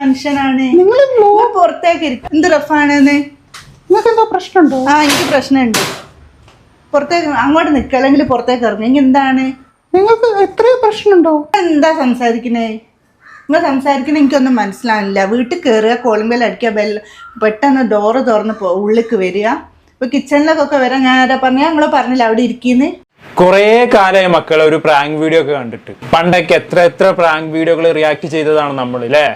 മനുഷ്യനാണ് പുറത്തേക്ക് എന്ത് റഫാണെന്ന് നിങ്ങൾക്ക് എന്തോ പ്രശ്നമുണ്ടോ? എനിക്ക് പ്രശ്നമുണ്ട്. പുറത്തേക്ക് അങ്ങോട്ട് നിൽക്കുക അല്ലെങ്കിൽ പുറത്തേക്ക് ഇറങ്ങുക. ഇനി എന്താണ് നിങ്ങൾക്ക് എത്രയോ പ്രശ്നമുണ്ടോ? എന്താ സംസാരിക്കണേ? നിങ്ങൾ സംസാരിക്കണേ എനിക്കൊന്നും മനസ്സിലാവില്ല. വീട്ടിൽ കയറുക, കോളിംഗ് ബെൽ അടിക്കുക, പെട്ടെന്ന് ഡോറ് തുറന്ന് ഉള്ളിലേക്ക് വരിക. ഇപ്പൊ കിച്ചണിലേക്കൊക്കെ വരാം. ഞാൻ ആരാ പറഞ്ഞ നിങ്ങൾ പറഞ്ഞില്ല അവിടെ ഇരിക്കുന്നു. കുറേ കാലമായി മക്കളെ ഒരു പ്രാങ്ക് വീഡിയോ ഒക്കെ കണ്ടിട്ട്. പണ്ടൊക്കെ എത്ര പ്രാങ്ക് വീഡിയോകൾ റിയാക്ട് ചെയ്തതാണ് നമ്മൾ അല്ലേ?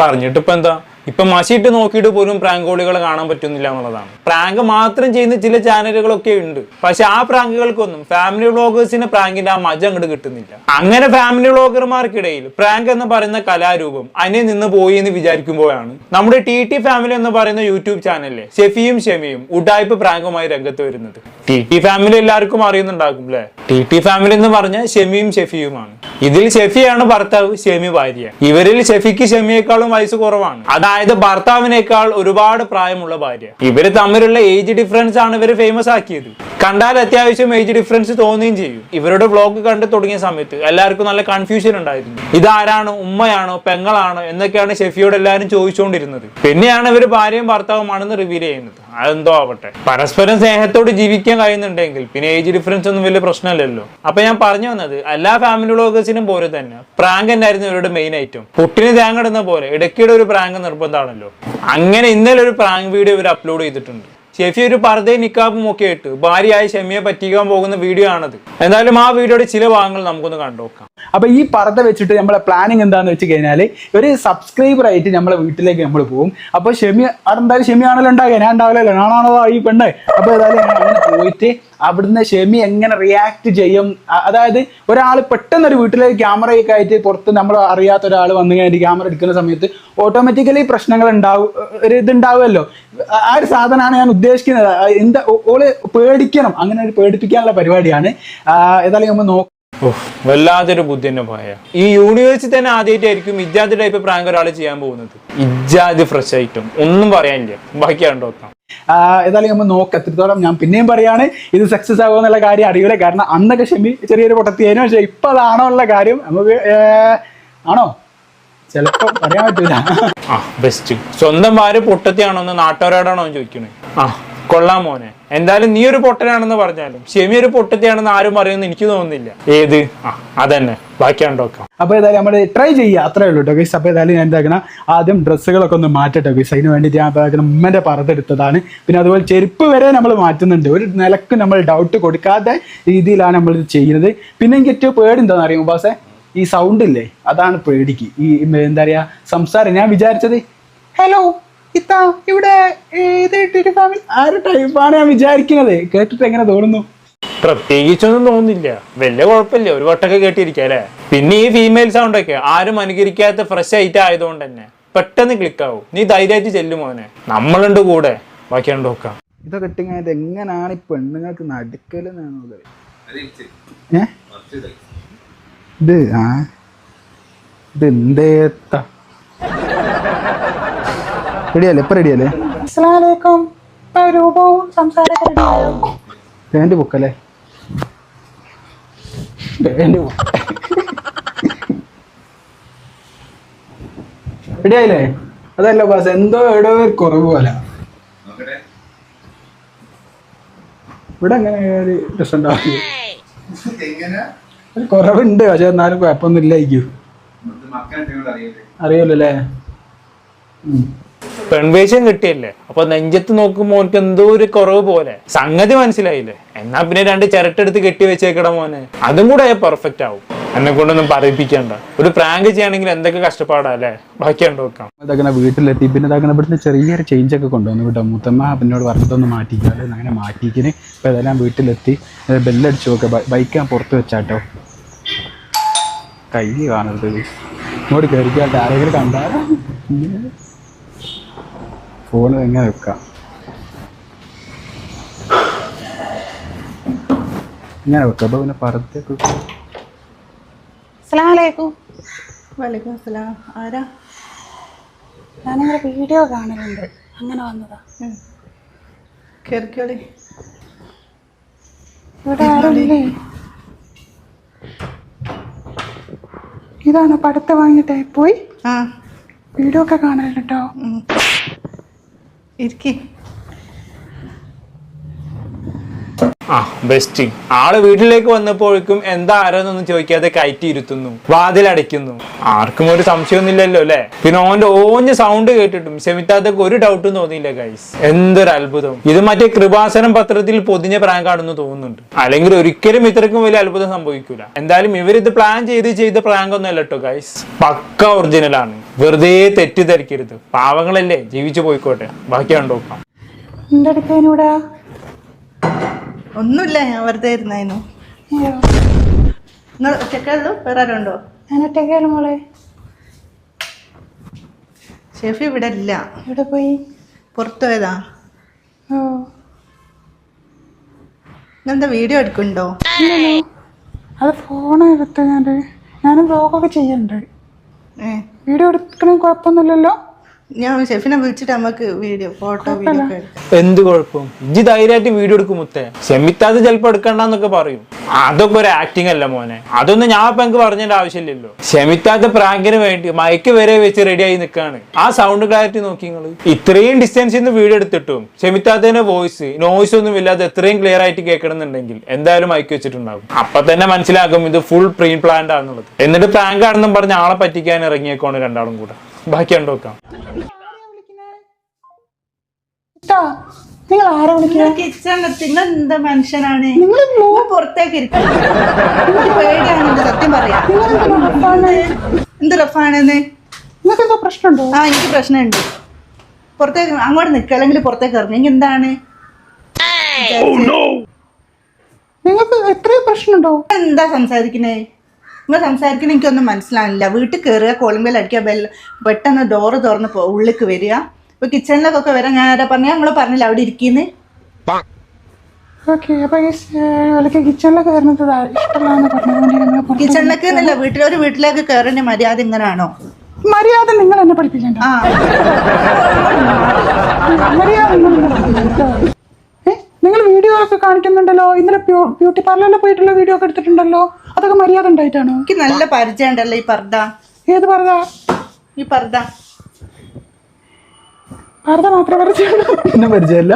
പറഞ്ഞിട്ട് ഇപ്പൊ എന്താ, ഇപ്പൊ മഷിയിട്ട് നോക്കിയിട്ട് പോലും പ്രാങ്ക് കോളികൾ കാണാൻ പറ്റുന്നില്ല എന്നുള്ളതാണ്. പ്രാങ്ക് മാത്രം ചെയ്യുന്ന ചില ചാനലുകളൊക്കെ ഉണ്ട്. പക്ഷെ ആ പ്രാങ്കുകൾക്കൊന്നും ഫാമിലി വ്ളോഗേഴ്സിന് പ്രാങ്കിന്റെ ആ മജ അങ്ങോട്ട് കിട്ടുന്നില്ല. അങ്ങനെ ഫാമിലി വ്ളോഗർമാർക്കിടയിൽ പ്രാങ്ക് എന്ന് പറയുന്ന കലാരൂപം അന്യം നിന്ന് പോയി എന്ന് വിചാരിക്കുമ്പോഴാണ് നമ്മുടെ ടി ഫാമിലി എന്ന് പറയുന്ന യൂട്യൂബ് ചാനലിലെ ഷെഫിയും ഷെമിയും ഉഡായ്പ പ്രാങ്കുമായി രംഗത്ത് വരുന്നത്. ടി ഫാമിലി എല്ലാവർക്കും അറിയുന്നുണ്ടാകും അല്ലെ? ടി ഫാമിലി എന്ന് പറഞ്ഞ ഷെമിയും ഷെഫിയുമാണ്. ഇതിൽ ഷെഫിയാണ് ഭർത്താവ്, ഷെമി ഭാര്യ. ഇവരിൽ ഷെഫിക്ക് ഷെമിയേക്കാളും വയസ്സ് കുറവാണ്. അതായത് ഭർത്താവിനേക്കാൾ ഒരുപാട് പ്രായമുള്ള ഭാര്യ. ഇവര് തമ്മിലുള്ള ഏജ് ഡിഫറൻസ് ആണ് ഇവര് ഫേമസ് ആക്കിയത്. കണ്ടാൽ അത്യാവശ്യം ഏജ് ഡിഫറൻസ് തോന്നുകയും ചെയ്യും. ഇവരുടെ വ്ളോഗ് കണ്ടു തുടങ്ങിയ സമയത്ത് എല്ലാവർക്കും നല്ല കൺഫ്യൂഷൻ ഉണ്ടായിരുന്നു. ഇതാരാണ്, ഉമ്മയാണോ പെങ്ങളാണോ എന്നൊക്കെയാണ് ഷെഫിയോട് എല്ലാവരും ചോദിച്ചുകൊണ്ടിരുന്നത്. പിന്നെയാണ് ഇവര് ഭാര്യയും ഭർത്താവുമാണെന്ന് റിവീൽ ചെയ്യുന്നത്. അതെന്തോ ആവട്ടെ, പരസ്പരം സ്നേഹത്തോട് ജീവിക്കാൻ കഴിയുന്നുണ്ടെങ്കിൽ പിന്നെ ഏജ് ഡിഫറൻസ് ഒന്നും വലിയ പ്രശ്നമല്ലല്ലോ. അപ്പൊ ഞാൻ പറഞ്ഞു വന്നത്, എല്ലാ ഫാമിലി വ്ളോഗേഴ്സിനും പോലെ തന്നെ പ്രാങ്ക് തന്നെയായിരുന്നു ഇവരുടെ മെയിൻ ഐറ്റം. പുട്ടിന് തേങ്ങ ഇടുന്ന പോലെ ഇടയ്ക്കിടെ ഒരു പ്രാങ്ക് നിർബന്ധമാണല്ലോ. അങ്ങനെ ഇന്നലെ ഒരു പ്രാങ്ക് വീഡിയോ ഇവർ അപ്ലോഡ് ചെയ്തിട്ടുണ്ട്. ഷെഫി ഒരു പർദ്ദയും നിക്കാബും ഒക്കെ ഇട്ട് ഭാര്യയായി ഷെമിയെ പറ്റിക്കാൻ പോകുന്ന വീഡിയോ ആണത്. എന്തായാലും ആ വീഡിയോയുടെ ചില ഭാഗങ്ങൾ നമുക്കൊന്ന് കണ്ടുനോക്കാം. അപ്പൊ ഈ പർദ്ദ വെച്ചിട്ട് നമ്മളെ പ്ലാനിങ് എന്താന്ന് വെച്ച് കഴിഞ്ഞാല് ഒരു സബ്സ്ക്രൈബർ ആയിട്ട് നമ്മളെ വീട്ടിലേക്ക് നമ്മൾ പോകും. അപ്പൊ ഷെമി അവിടെ എന്തായാലും ഷെമി ആണല്ലോ ഉണ്ടാകുക, ഞാൻ ഉണ്ടാവില്ലല്ലോ, ഞാനാണോ ഈ പെണ്ണ്. അപ്പൊ ഏതായാലും അങ്ങനെ പോയിട്ട് അവിടുന്ന് ഷെമി എങ്ങനെ റിയാക്ട് ചെയ്യും, അതായത് ഒരാൾ പെട്ടെന്ന് ഒരു വീട്ടിലേക്ക് ക്യാമറയൊക്കെ ആയിട്ട് പുറത്ത് നമ്മൾ അറിയാത്ത ഒരാൾ വന്നു കഴിഞ്ഞിട്ട് ക്യാമറ എടുക്കുന്ന സമയത്ത് ഓട്ടോമാറ്റിക്കലി പ്രശ്നങ്ങൾ ഉണ്ടാവും, ഒരു ഇതുണ്ടാവുമല്ലോ. ആ ഒരു സാധനമാണ് ഞാൻ ഉദ്ദേശിക്കുന്നത്. എന്താ ഓള് പേടിക്കണം, അങ്ങനെ ഒരു പേടിപ്പിക്കാനുള്ള പരിപാടിയാണ്. ഏതായാലും നമ്മൾ നോക്കാം. വല്ലാത്തൊരു ബുദ്ധി തന്നെ പോയ. ഈ യൂണിവേഴ്സിറ്റി തന്നെ ആദ്യമായിട്ടായിരിക്കും ഇജാദ് ടൈപ്പ് പ്രാങ്ക് ഒരാൾ ചെയ്യാൻ പോകുന്നത്. ഇജാദ് ഫ്രഷ് ഐറ്റം, ഒന്നും പറയാനില്ല. ബാക്കി കണ്ടോക്കാം. ഏതായാലും നമ്മൾ നോക്കാം എത്രത്തോളം. ഞാൻ പിന്നെയും പറയാണ്, ഇത് സക്സസ് ആകുമോ എന്നുള്ള കാര്യം അറിയില്ല. കാരണം അന്നൊക്കെ ഷെമി ചെറിയൊരു പൊട്ടത്തിയായിരുന്നു. പക്ഷെ ഇപ്പൊ അതാണോ ഉള്ള കാര്യം നമുക്ക് ആണോ ചിലപ്പോ പറയാൻ പറ്റൂല. ബെസ്റ്റ്. സ്വന്തം ഭാര്യ പൊട്ടത്തിയാണോന്ന് നാട്ടുകാരോടാണോ ചോദിക്കണേ? കൊള്ളാം മോനെ. എന്തായാലും നീ ഒരു പൊട്ടനാണെന്ന് പറഞ്ഞാലും ഷെമി ഒരു പൊട്ടത്തിയാണെന്ന് ആരും പറയുമെന്ന് എനിക്ക് തോന്നുന്നില്ല. ഏത്? അതന്നെ. ബാക്കി കണ്ടോക്കാം. അപ്പൊ ഏതായാലും നമ്മൾ ട്രൈ ചെയ്യുക, അത്രേ ഉള്ളൂ കേട്ടോ ഗൈസ്. അപ്പൊ ഏതായാലും ഞാൻ എന്താക്കണം, ആദ്യം ഡ്രസ്സുകളൊക്കെ ഒന്ന് മാറ്റട്ടെ ഗൈസ്. അതിന് വേണ്ടിയിട്ട് ഞാൻ എന്താക്കണം, ഉമ്മന്റെ പറത്തെടുത്തതാണ്. പിന്നെ അതുപോലെ ചെരുപ്പ് വരെ നമ്മൾ മാറ്റുന്നുണ്ട്. ഒരു നിലക്കും നമ്മൾ ഡൗട്ട് കൊടുക്കാത്ത രീതിയിലാണ് നമ്മൾ ഇത് ചെയ്യുന്നത്. പിന്നെ എനിക്ക് ഏറ്റവും പേടി എന്താണെന്ന് അറിയാം ബാസേ, ഈ സൗണ്ട് ഇല്ലേ, അതാണ് പേടിക്ക്. ഈ എന്താ പറയാ സംസാരം. ഞാൻ വിചാരിച്ചത് ഹലോ ഇത്താ ഇവിടെ ഫാമിലി ആ ഒരു ടൈപ്പാണ് ഞാൻ വിചാരിക്കുന്നത്. കേട്ടിട്ട് എങ്ങനെ തോന്നുന്നു? പ്രത്യേകിച്ചൊന്നും തോന്നുന്നില്ല, വലിയ കുഴപ്പമില്ല. ഒരു വട്ടൊക്കെ കേട്ടിരിക്കാം അല്ലെ. പിന്നെ ഈ ഫീമെയിൽ സൗണ്ട് ഒക്കെ ആരും അനുകരിക്കാത്ത ഫ്രഷ് ആയിട്ട് ആയതുകൊണ്ട് തന്നെ പെട്ടെന്ന് ക്ലിക്ക് ആവും. നീ ധൈര്യമായിട്ട് ചെല്ലും മോനെ, നമ്മളുണ്ട് കൂടെ. ബാക്കി കണ്ടോക്കാം. ഇതൊക്കെ ഇട്ടിങ്ങനെ എങ്ങനെയാണ് ഈ പെണ്ണുങ്ങൾക്ക് നടുക്കലെന്നാണോ ഇത്? ഇത് എന്തേത്ത റെഡിയല്ലേ? ഇപ്പൊ റെഡിയല്ലേ? അസ്സലാമലൈക്കും. രൂപവും സംസാരവും വേണ്ടി ബുക്കല്ലേ? റെഡിയായില്ലേ? അതല്ല ബാസ്, എന്തോ എവിടെ ഒരു കുറവ് പോലെ. ഇവിടെ അങ്ങനെ ഒരു രസം ഉണ്ടാവും. ഒരു കുറവുണ്ട്, പക്ഷെ എന്നാലും കുഴപ്പമൊന്നും ഇല്ലായിരിക്കും. അറിയാലോ അല്ലേ? പെൺവേഷം കിട്ടിയല്ലേ, അപ്പൊ നെഞ്ചത്ത് നോക്കുമ്പോ മോനക്ക് എന്തോ ഒരു കുറവ് പോലെ. സംഗതി മനസ്സിലായില്ലേ? എന്നാ പിന്നെ 2 ചിരട്ടെടുത്ത് കെട്ടി വെച്ചേക്കട മോനെ. അതും കൂടെ പെർഫെക്റ്റ് ആവും. എന്നെ കൊണ്ടൊന്നും പറയിപ്പിക്കണ്ട. ഒരു പ്രാങ്ക് ചെയ്യണമെങ്കിൽ എന്തൊക്കെ കഷ്ടപ്പാടാ അല്ലേ? ബാക്കി കണ്ടോക്കാം. ഇതൊക്കെ വീട്ടിലെത്തി. പിന്നെ ഇതാക്കുന്ന ഇവിടുന്ന് ചെറിയൊരു ചേഞ്ച് ഒക്കെ കൊണ്ടുവന്നു കേട്ടോ. മുത്തമ്മ പിന്നോട് പറഞ്ഞിട്ടൊന്ന് മാറ്റിക്കാതെ അങ്ങനെ മാറ്റിക്കിന്. ഇപ്പൊ ഇതെല്ലാം വീട്ടിലെത്തി. ബെല്ലടിച്ചു നോക്കാം. ബൈക്ക് ഞാൻ പുറത്ത് വെച്ചാട്ടോ. കൈ കാണരുത്, ഇങ്ങോട്ട് കയറിക്കാട്ടെ. ആരെങ്കിലും കണ്ടാ ഫോണ് എങ്ങനെ വെക്കാം? ഇങ്ങനെ വെക്കാം. അപ്പൊ പിന്നെ പറത്തേക്ക്. വലൈക്കും അസ്സലാം. ആരാ? ഞാനിങ്ങനെ വീഡിയോ കാണലുണ്ട്, അങ്ങനെ വന്നതാ. കേറിക്കോളി. ഇവിടെ ആരുമില്ലേ? ഇതാണ് പടുത്ത വാങ്ങിയിട്ടേ പോയി. വീഡിയോ ഒക്കെ കാണലുണ്ട് കേട്ടോ. ഇരിക്കി. ആ ബെസ്റ്റ്. ആള് വീട്ടിലേക്ക് വന്നപ്പോഴേക്കും എന്താ ആരോന്നൊന്നും ചോദിക്കാതെ കയറ്റി ഇരുത്തുന്നു, വാതിലടയ്ക്കുന്നു. ആർക്കും ഒരു സംശയമൊന്നുമില്ലല്ലോ അല്ലെ. പിന്നെ ഓന്റെ ഓഞ്ഞ സൗണ്ട് കേട്ടിട്ടും ക്ഷമിത്താത്തൊക്കെ ഒരു ഡൗട്ടും തോന്നിയില്ല ഗൈസ്. എന്തൊരു അത്ഭുതം. ഇത് മറ്റേ കൃപാസനം പത്രത്തിൽ പൊതിഞ്ഞ പ്രാങ്ക് ആണെന്ന് തോന്നുന്നുണ്ട്. അല്ലെങ്കിൽ ഒരിക്കലും ഇത്രക്കും വലിയ അത്ഭുതം സംഭവിക്കൂല. എന്തായാലും ഇവരിത് പ്ലാൻ ചെയ്ത പ്രാങ്ക് ഒന്നും അല്ല കേട്ടോ ഗൈസ്. പക്ക ഒറിജിനൽ ആണ്. വെറുതെ തെറ്റിദ്ധരിക്കരുത്. പാവങ്ങളല്ലേ, ജീവിച്ചു പോയിക്കോട്ടെ. ബാക്കി കണ്ടോക്കാം. എന്തെടുക്കാനൂടാ? ഒന്നുമില്ല, ഞാൻ വെറുതെ ഇരുന്നായിരുന്നു. നിങ്ങൾ ഒറ്റക്കുള്ളൂ? വേറെ ആരുണ്ടോ? ഞാൻ ഒറ്റയ്ക്കാണ് മോളെ. ഷെഫി ഇവിടെ ഇല്ല. എവിടെ പോയി? പുറത്തു പോയതാ. ഓ ഇന്നെന്താ വീഡിയോ എടുക്കുന്നുണ്ടോ? അത് ഫോൺ എടുത്ത് ഞാനും വ്ലോഗൊക്കെ ചെയ്യുന്നുണ്ട്. വീഡിയോ എടുക്കണേ കുഴപ്പമൊന്നുമില്ലല്ലോ. ഞാൻ ഷെഫിനെ വിളിച്ചിട്ട് നമുക്ക് ഫോട്ടോ വീഡിയോ ഒക്കെ എടുക്കാം. എന്ത് കുഴപ്പം? ഇജ്ജ് ധൈര്യമായിട്ട് വീഡിയോ എടുക്കും മുത്തേ. ക്ഷമിത്താതെ ചിലപ്പോ എടുക്കണ്ടെന്നൊക്കെ പറയും. അതൊക്കെ ഒരു ആക്ടിങ് അല്ല മോനെ. അതൊന്നും ഞാൻ ഇപ്പൊ എനിക്ക് പറഞ്ഞതിന്റെ ആവശ്യമില്ലല്ലോ. ക്ഷമിത്താത്ത പ്രാങ്കിന് വേണ്ടി മൈക്ക് വരെ വെച്ച് റെഡി ആയി നിൽക്കാണ്. ആ സൗണ്ട് ക്ലാരിറ്റി നോക്കി നിങ്ങൾ. ഇത്രയും ഡിസ്റ്റൻസിൽ നിന്ന് വീഡിയോ എടുത്തിട്ടും ക്ഷമിത്താത്തതിന്റെ നോയ്സ് ഒന്നും ഇല്ലാതെ എത്രയും ക്ലിയർ ആയിട്ട് കേൾക്കണമെന്നുണ്ടെങ്കിൽ എന്തായാലും മൈക്ക് വെച്ചിട്ടുണ്ടാകും. അപ്പൊ തന്നെ മനസ്സിലാക്കും ഇത് ഫുൾ പ്രീ പ്ലാൻഡ് ആണെന്നുള്ളത്. എന്നിട്ട് പ്രാങ്ക് ആണെന്നും പറഞ്ഞ് ആളെ പറ്റിക്കാൻ ഇറങ്ങിയേക്കാണ് രണ്ടാളും കൂടെ. ബാക്കി കണ്ടോക്കാം. നിങ്ങൾ ആരാ വിളിക്കുന്നത്? കിച്ചണിലെത്തി. എന്താ മനുഷ്യനാണ് നിങ്ങൾ? പുറത്തേക്ക് ഇരിക്കും. പേടിയാണ്, സത്യം പറയാം. എന്ത് റഫാണെന്ന്? നിങ്ങൾക്ക് എന്തോ പ്രശ്നമുണ്ടോ? ആ, എനിക്ക് പ്രശ്നമുണ്ട്. പുറത്തേക്ക് അങ്ങോട്ട് നിൽക്കുക, അല്ലെങ്കിൽ പുറത്തേക്ക് ഇറങ്ങി. എന്താണ് നിങ്ങൾക്ക് എത്രയോ പ്രശ്നമുണ്ടോ? എന്താ സംസാരിക്കുന്നേ? നിങ്ങൾ സംസാരിക്കണ എനിക്കൊന്നും മനസ്സിലാവില്ല. വീട്ടിൽ കയറുക, കോളിംഗ് ബെൽ അടിക്കുക, പെട്ടെന്ന് ഡോറ് തുറന്ന് ഉള്ളിലേക്ക് വരിക. ഇപ്പൊ കിച്ചണിലേക്കൊക്കെ വരാം. ഞാൻ ആരാ പറഞ്ഞ? ഞങ്ങൾ പറഞ്ഞില്ല അവിടെ ഇരിക്കുന്നു. ഓക്കെ, അപ്പൊ കിച്ചണിലൊക്കെ വരുന്നത് ഇഷ്ടമല്ലാന്ന് പറഞ്ഞു. കിച്ചണിലേക്ക് എന്നല്ല, വീട്ടിലേക്ക് കയറേണ്ട മര്യാദ ഇങ്ങനാണോ? മര്യാദ നിങ്ങൾ എന്നെ പഠിപ്പിക്കണ്ട. ആ, മര്യാദ നിങ്ങൾ വീഡിയോ ഒക്കെ കാണിക്കുന്നുണ്ടല്ലോ. ഇന്നലെ ബ്യൂട്ടി പാർലറിൽ പോയിട്ടുള്ള വീഡിയോ ഒക്കെ എടുത്തിട്ടുണ്ടല്ലോ. അതൊക്കെ മര്യാദ ഉണ്ടായിട്ടാണോ? എനിക്ക് നല്ല പരിചയം ഉണ്ടല്ലോ ഈ പർദ്ദ. ഏത് പർദ്ദ? ഈ പർദ്ദ പർദ്ദ മാത്രമേ പരിചയമുള്ളൂ. പിന്നെ പരിചയമില്ല.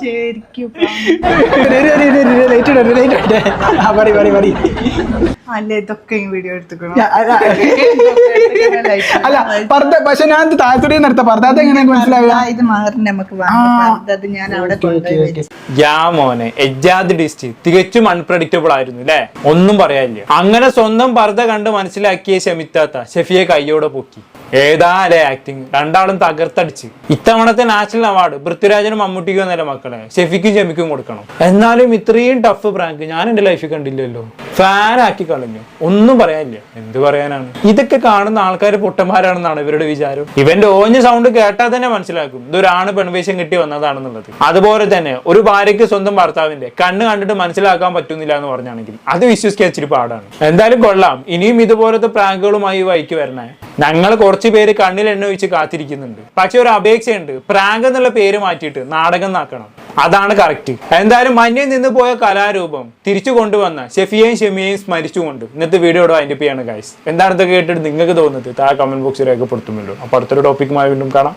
ശരിക്കും അല്ല, ഇതൊക്കെ വീഡിയോ എടുത്തുക്കണം. അല്ല പർദ്ദ, പക്ഷെ ഞാൻ താഴത്തൂടെ നടത്ത പർദ്ദ എങ്ങനെ മനസ്സിലാവുക? ഇത് മാറി നമുക്ക് വാങ്ങി ഞാൻ അവിടെ കൊണ്ടുപോയി. യാ മോനെ, എജാദ് ഡിസ്റ്റ് തികച്ചും അൺപ്രഡിക്റ്റബിൾ ആയിരുന്നു അല്ലേ. ഒന്നും പറയാനില്ല. അങ്ങനെ സ്വന്തം പർദ്ദ കണ്ട് മനസ്സിലാക്കിയ ക്ഷമിത്താത്ത ഷെഫിയെ കയ്യോടെ പൊക്കി. ഏതാ അല്ലേ ആക്ടിങ്. രണ്ടാളും തകർത്തടിച്ച്. ഇത്തവണത്തെ നാഷണൽ അവാർഡ് പൃഥ്വിരാജനും മമ്മൂട്ടിക്കും എന്നല്ല മക്കളെ, ഷെഫിക്കും ഷെമിക്കും കൊടുക്കണം. എന്നാലും ഇത്രയും ടഫ് പ്രാങ്ക് ഞാൻ എന്റെ ലൈഫിൽ കണ്ടില്ലല്ലോ. ഫാനാക്കി കളഞ്ഞു. ഒന്നും പറയാനില്ല. എന്ത് പറയാനാണ്? ഇതൊക്കെ കാണുന്ന ആൾക്കാർ പൊട്ടന്മാരാണെന്നാണ് ഇവരുടെ വിചാരം. ഇവന്റെ ഓഞ്ഞ സൗണ്ട് കേട്ടാൽ തന്നെ മനസ്സിലാക്കും ഇതൊരാണ് പെൺവേഷം കിട്ടി വന്നതാണെന്നുള്ളത്. അതുപോലെ തന്നെ ഒരു ഭാര്യയ്ക്ക് സ്വന്തം ഭർത്താവിന്റെ കണ്ണ് കണ്ടിട്ട് മനസ്സിലാക്കാൻ പറ്റുന്നില്ല എന്ന് പറഞ്ഞാണെങ്കിൽ അത് വിശ്വസിക്കാൻ ഇച്ചിരി പാടാണ്. എന്തായാലും കൊള്ളാം. ഇനിയും ഇതുപോലത്തെ പ്രാങ്കുകളുമായി വൈക്ക് വരണേ. ഞങ്ങൾ കുറച്ച് പേര് കണ്ണിൽ എണ്ണ ഒഴിച്ച് കാത്തിരിക്കുന്നുണ്ട്. പക്ഷെ ഒരു അപേക്ഷയുണ്ട്, പ്രാങ്ക് എന്നുള്ള പേര് മാറ്റിയിട്ട് നാടകം എന്നാക്കണം. അതാണ് കറക്റ്റ്. എന്തായാലും മഞ്ഞയിൽ നിന്ന് പോയ കലാരൂപം തിരിച്ചു കൊണ്ടുവന്ന ഷെഫിയെയും ഷെമിയെയും സ്മരിച്ചുകൊണ്ട് ഇന്നത്തെ വീഡിയോയുടെ വൈൻഡപ്പ് ചെയ്യാണ് ഗൈസ്. എന്താണ് ഇതൊക്കെ കേട്ടിട്ട് നിങ്ങൾക്ക് തോന്നുന്നത്? താഴെ കമന്റ് ബോക്സിൽ രേഖപ്പെടുത്തുമല്ലോ. അപ്പൊ അടുത്തൊരു ടോപ്പിക്കുമായി വീണ്ടും കാണാം.